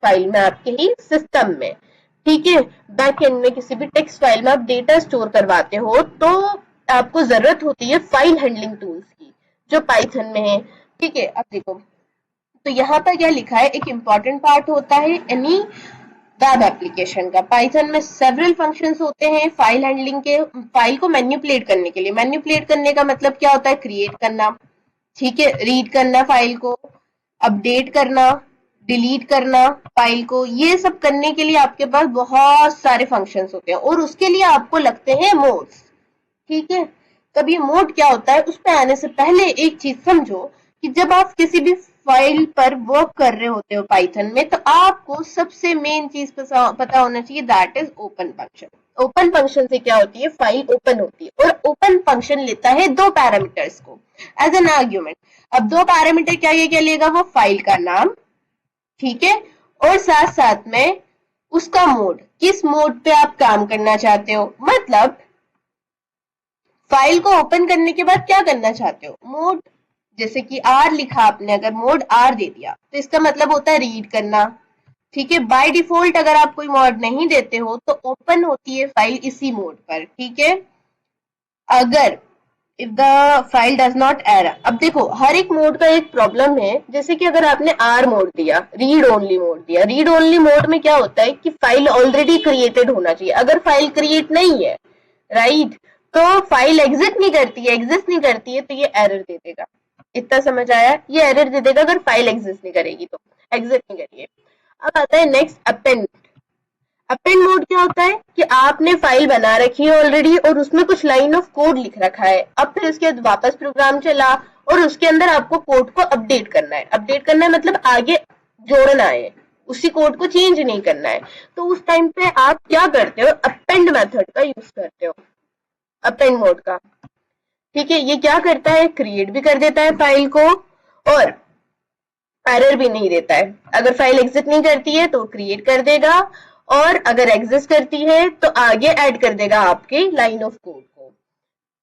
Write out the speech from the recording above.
File में आपके ही system में, ठीक है। बैक एंड में किसी भी टेक्स्ट फाइल में आप डेटा स्टोर करवाते हो तो आपको जरूरत होती है फाइल हैंडलिंग टूल्स की, जो पाइथन में है, ठीक है। अब देखो, तो यहाँ पर क्या लिखा है, एक इम्पॉर्टेंट पार्ट होता है एनी वेब एप्लीकेशन का। पाइथन में सेवरल फंक्शंस होते हैं फाइल हैंडलिंग के, फाइल को मैनिपुलेट करने के लिए। मैनिपुलेट करने का मतलब क्या होता है, क्रिएट करना, ठीक है, रीड करना फाइल को, अपडेट करना, डिलीट करना फाइल को, ये सब करने के लिए आपके पास बहुत सारे फंक्शंस होते हैं और उसके लिए आपको लगते हैं मोड्स, ठीक है। तब ये मोड क्या होता है, उस पर आने से पहले एक चीज समझो कि जब आप किसी भी फाइल पर वर्क कर रहे होते हो पाइथन में, तो आपको सबसे मेन चीज पता होना चाहिए, that is open function. Open function से क्या होती है, फाइल ओपन होती है और ओपन फंक्शन लेता है दो पैरामीटर्स को एज एन आर्ग्यूमेंट। अब दो पैरामीटर क्या लेगा, वो फाइल का नाम, ठीक है, और साथ साथ में उसका मोड, किस मोड पे आप काम करना चाहते हो, मतलब फाइल को ओपन करने के बाद क्या करना चाहते हो, मोड। जैसे कि आर लिखा आपने, अगर मोड आर दे दिया तो इसका मतलब होता है रीड करना, ठीक है। बाय डिफॉल्ट अगर आप कोई मोड नहीं देते हो तो ओपन होती है फाइल इसी मोड पर, ठीक है। अगर if the file does not error, अब देखो हर एक मोड का एक प्रॉब्लम है। जैसे कि अगर आपने आर मोड दिया, रीड ओनली मोड दिया, रीड ओनली मोड में क्या होता है कि फाइल ऑलरेडी क्रिएटेड होना चाहिए। अगर फाइल क्रिएट नहीं है, राइट, तो फाइल एग्जिस्ट नहीं करती है तो ये एरर दे देगा। इतना समझ आया, ये एरर दे देगा अगर फाइल एग्जिस्ट नहीं करेगी तो, एग्जिस्ट नहीं करिए। अब आता है नेक्स्ट अपेंड। अपेंड मोड क्या होता है कि आपने फाइल बना रखी है ऑलरेडी और उसमें कुछ लाइन ऑफ कोड लिख रखा है, अब फिर उसके बाद वापस प्रोग्राम चला और उसके अंदर आपको कोड को अपडेट करना है। अपडेट करना है मतलब आगे जोड़ना है, उसी कोड को चेंज नहीं करना है। तो उस टाइम पे आप क्या करते हो, अपेंड मेथड का यूज करते हो, अपेंड मोड का, ठीक है। ये क्या करता है, क्रिएट भी कर देता है फाइल को और एरर भी नहीं देता है। अगर फाइल एग्जिस्ट नहीं करती है तो क्रिएट कर देगा और अगर एग्जिस्ट करती है तो आगे ऐड कर देगा आपके लाइन ऑफ कोड,